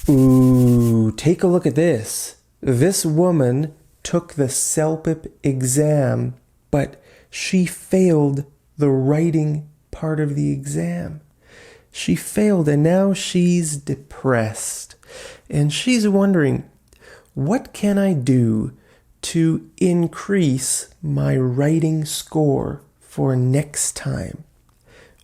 Ooh, take a look at this. This woman took the CELPIP exam, but she failed the writing part of the exam. She failed and now she's depressed. And she's wondering, what can I do to increase my writing score for next time?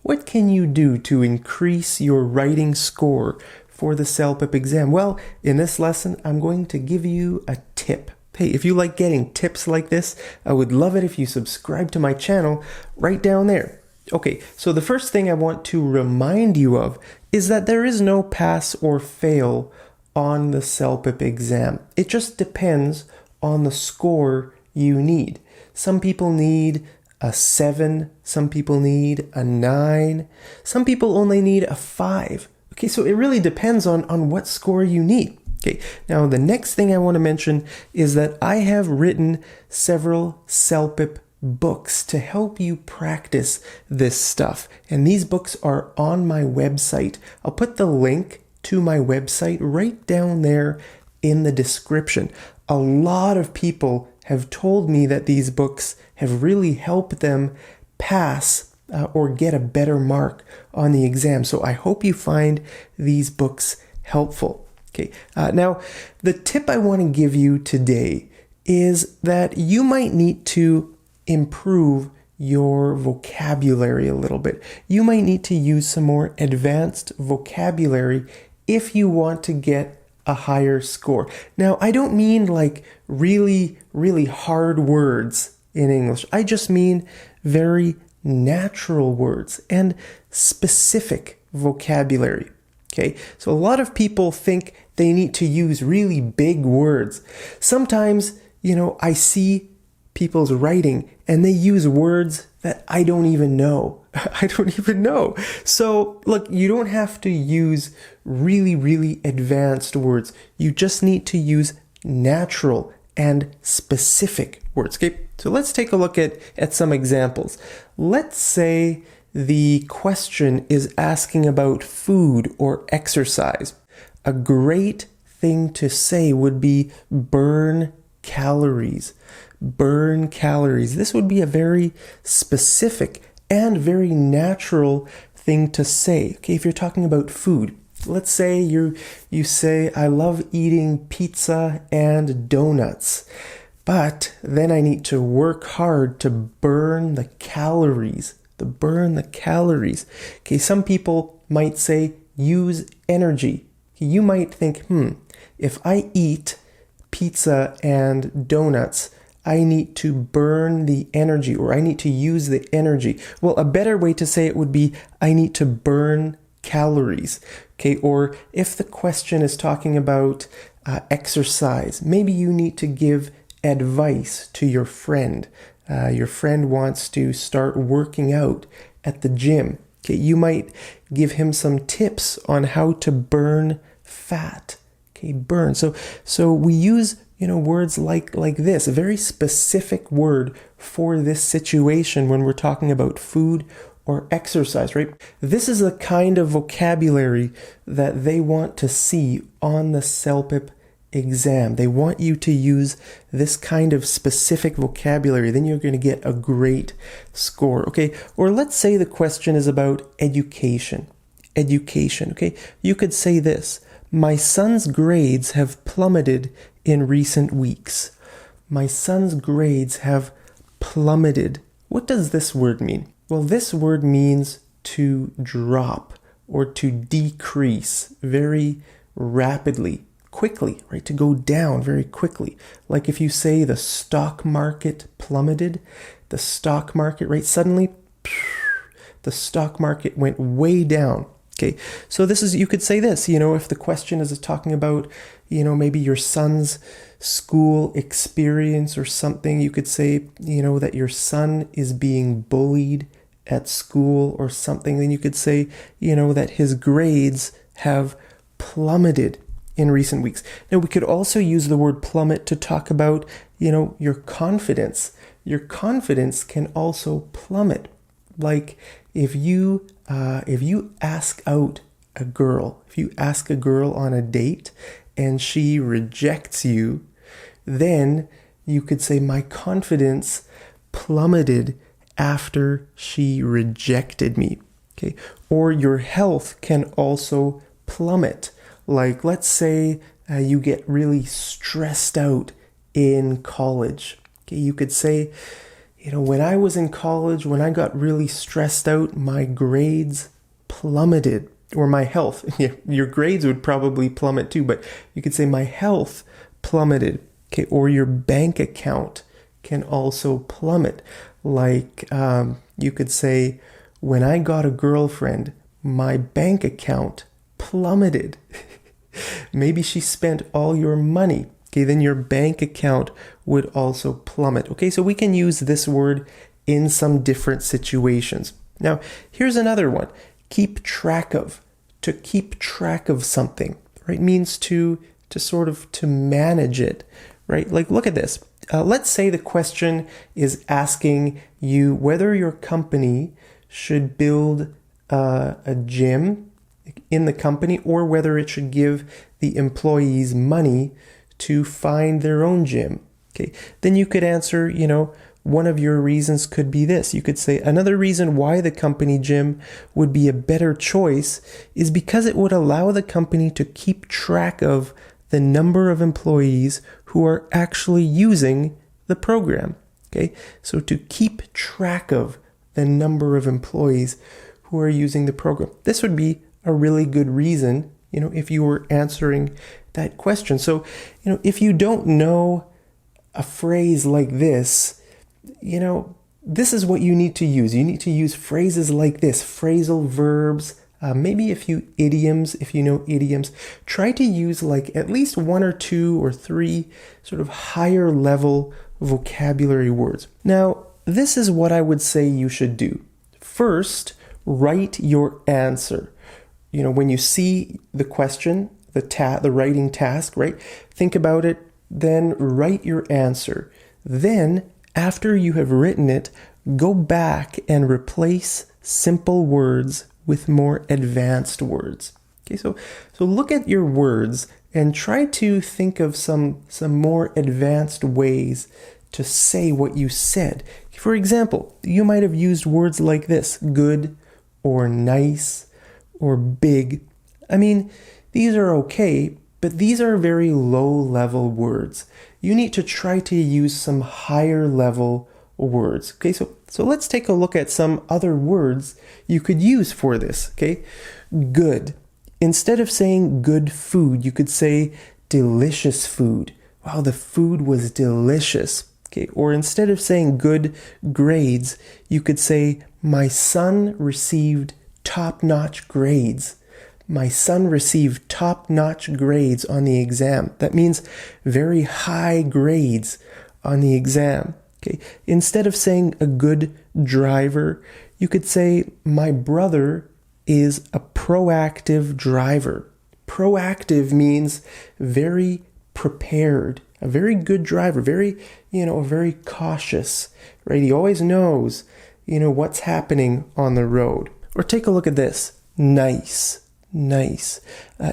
What can you do to increase your writing score for the CELPIP exam? Well, in this lesson, I'm going to give you a tip. Hey, if you like getting tips like this, I would love it if you subscribe to my channel right down there. Okay, so the first thing I want to remind you of is that there is no pass or fail on the CELPIP exam. It just depends on the score you need. Some people need a 7, some people need a 9, some people only need a 5. Okay, so it really depends on what score you need. Okay, now the next thing I want to mention is that I have written several CELPIP books to help you practice this stuff. And these books are on my website. I'll put the link to my website right down there in the description. A lot of people have told me that these books have really helped them pass or get a better mark on the exam. So I hope you find these books helpful. Okay, now the tip I want to give you today is that you might need to improve your vocabulary a little bit. You might need to use some more advanced vocabulary if you want to get a higher score. Now, I don't mean like really, really hard words in English. I just mean very natural words and specific vocabulary. Okay, so a lot of people think they need to use really big words. Sometimes, I see people's writing and they use words that I don't even know. I don't even know. So look, you don't have to use really, really advanced words. You just need to use natural and specific words. Okay, so let's take a look at some examples. Let's say the question is asking about food or exercise. A great thing to say would be burn calories. Burn calories. This would be a very specific and very natural thing to say. Okay, if you're talking about food, let's say you say, I love eating pizza and donuts, but then I need to work hard to burn the calories. To burn the calories. Okay, some people might say use energy. You might think, if I eat pizza and donuts, I need to burn the energy, or I need to use the energy. Well, a better way to say it would be, I need to burn calories. Okay, or if the question is talking about exercise, maybe you need to give advice to your friend. Your friend wants to start working out at the gym. Okay, you might give him some tips on how to burn fat. Okay, burn. So we use words like this, a very specific word for this situation when we're talking about food or exercise, right? This is the kind of vocabulary that they want to see on the CELPIP exam. They want you to use this kind of specific vocabulary. Then you're going to get a great score. Okay, or let's say the question is about education. Education, okay? You could say this: my son's grades have plummeted in recent weeks. My son's grades have plummeted. What does this word mean? Well, this word means to drop or to decrease very rapidly, quickly, right? To go down very quickly. Like if you say the stock market plummeted, the stock market, right? Suddenly, the stock market went way down. Okay, so you could say this, if the question is talking about, maybe your son's school experience or something, you could say, that your son is being bullied at school or something. Then you could say, that his grades have plummeted in recent weeks. Now, we could also use the word plummet to talk about, your confidence. Your confidence can also plummet. Like if you ask out a girl. If you ask a girl on a date and she rejects you, then you could say, my confidence plummeted after she rejected me. Okay. Or your health can also plummet. Like, let's say you get really stressed out in college. Okay. You could say, when I was in college, when I got really stressed out, my grades plummeted, or my health. Yeah, your grades would probably plummet too, but you could say my health plummeted. Okay. Or your bank account can also plummet. Like, you could say, when I got a girlfriend, my bank account plummeted. Maybe she spent all your money. Okay, then your bank account would also plummet. Okay, so we can use this word in some different situations. Now, here's another one. Keep track of. To keep track of something, right, means to manage it, right? Like, look at this. Let's say the question is asking you whether your company should build a gym in the company, or whether it should give the employees money to find their own gym. Okay, then you could answer, one of your reasons could be this. You could say, another reason why the company gym would be a better choice is because it would allow the company to keep track of the number of employees who are actually using the program. Okay, so to keep track of the number of employees who are using the program. This would be a really good reason, if you were answering that question. So, if you don't know a phrase like this, this is what you need to use. You need to use phrases like this, phrasal verbs, maybe a few idioms. If you know idioms, try to use like at least 1 or 2 or 3 sort of higher level vocabulary words. Now, this is what I would say you should do. First, write your answer. When you see the question, the writing task, right? Think about it, then write your answer. Then, after you have written it, go back and replace simple words with more advanced words. Okay, so look at your words and try to think of some more advanced ways to say what you said. For example, you might have used words like this, good or nice or big. I mean, these are okay, but these are very low-level words. You need to try to use some higher-level words. Okay, so let's take a look at some other words you could use for this. Okay, good. Instead of saying good food, you could say delicious food. Wow, the food was delicious. Okay, or instead of saying good grades, you could say my son received top-notch grades. My son received top-notch grades on the exam. That means very high grades on the exam. Okay. Instead of saying a good driver, you could say my brother is a proactive driver. Proactive means very prepared, a very good driver, very cautious, right? He always knows, what's happening on the road. Or take a look at this, nice.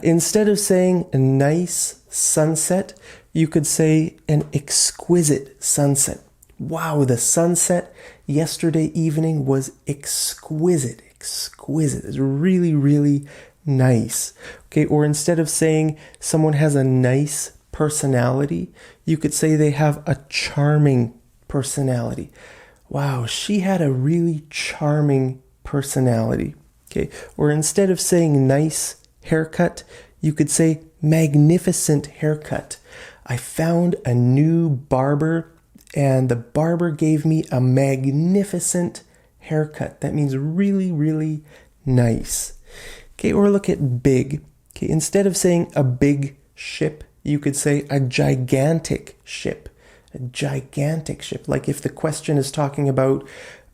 Instead of saying a nice sunset, you could say an exquisite sunset. Wow, the sunset yesterday evening was exquisite. It's really, really nice. Okay, or instead of saying someone has a nice personality, you could say they have a charming personality. Wow, she had a really charming personality. Okay, or instead of saying nice haircut, you could say magnificent haircut. I found a new barber and the barber gave me a magnificent haircut. That means really, really nice. Okay, or look at big. Okay, instead of saying a big ship, you could say a gigantic ship. A gigantic ship. Like if the question is talking about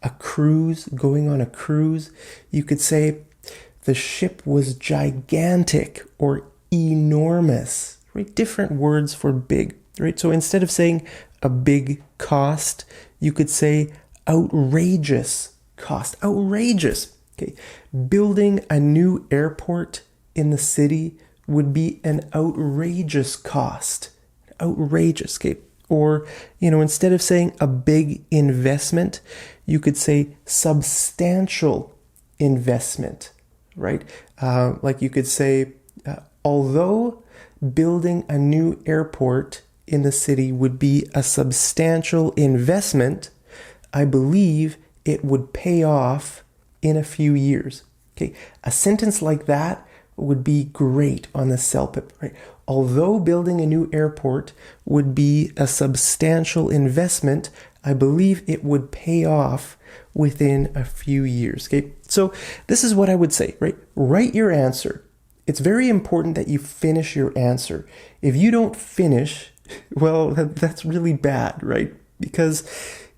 a cruise, going on a cruise, you could say the ship was gigantic or enormous, right? Different words for big, right? So instead of saying a big cost, you could say outrageous cost. Outrageous. Okay. Building a new airport in the city would be an outrageous cost. Outrageous, okay? Or, instead of saying a big investment, you could say substantial investment, right? Like you could say, although building a new airport in the city would be a substantial investment, I believe it would pay off in a few years. Okay, a sentence like that would be great on the CELPIP, right? Although building a new airport would be a substantial investment, I believe it would pay off within a few years. Okay, so this is what I would say, right? Write your answer. It's very important that you finish your answer. If you don't finish, well, that's really bad, right? Because,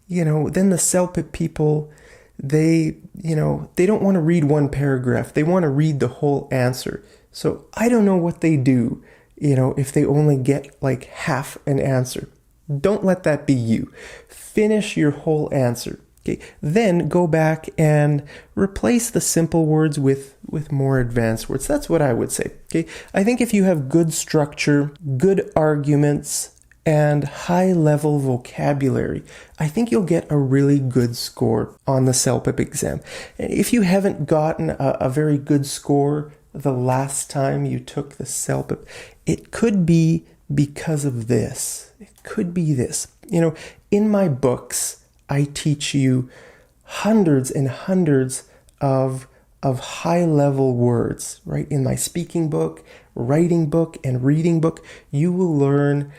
then the CELPIP people, they don't want to read one paragraph. They want to read the whole answer. So I don't know what they do, if they only get like half an answer. Don't let that be you. Finish your whole answer. Okay, then go back and replace the simple words with more advanced words. That's what I would say. Okay, I think if you have good structure, good arguments, and high-level vocabulary, I think you'll get a really good score on the CELPIP exam. And if you haven't gotten a very good score the last time you took the CELPIP, it could be because of this. It could be this. In my books, I teach you hundreds and hundreds of high-level words, right? In my speaking book, writing book, and reading book, you will learn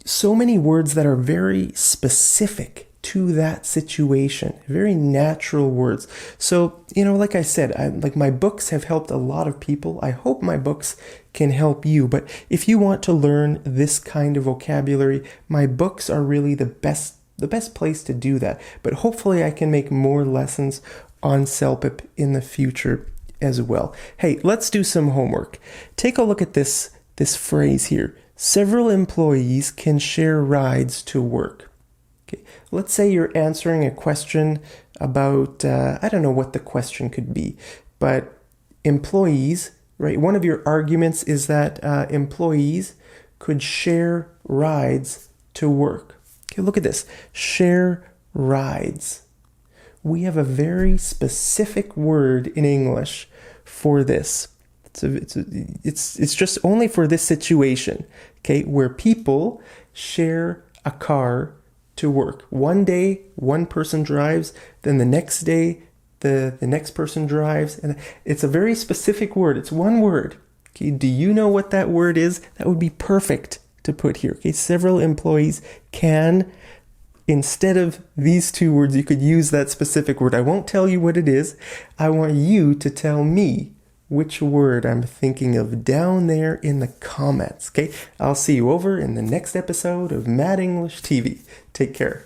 so many words that are very specific to that situation, very natural words. So, like I said, my books have helped a lot of people. I hope my books can help you. But if you want to learn this kind of vocabulary, my books are really the best place to do that. But hopefully I can make more lessons on CELPIP in the future as well. Hey, let's do some homework. Take a look at this phrase here. Several employees can share rides to work. Okay, let's say you're answering a question about, I don't know what the question could be, but employees, right? One of your arguments is that employees could share rides to work. Okay, look at this. Share rides. We have a very specific word in English for this. It's just only for this situation, okay, where people share a car to work. One day, one person drives, then the next day, the next person drives, and it's a very specific word. It's one word. Okay, do you know what that word is? That would be perfect to put here. Okay, several employees can, instead of these two words, you could use that specific word. I won't tell you what it is. I want you to tell me which word I'm thinking of down there in the comments. Okay, I'll see you over in the next episode of Mad English TV. Take care.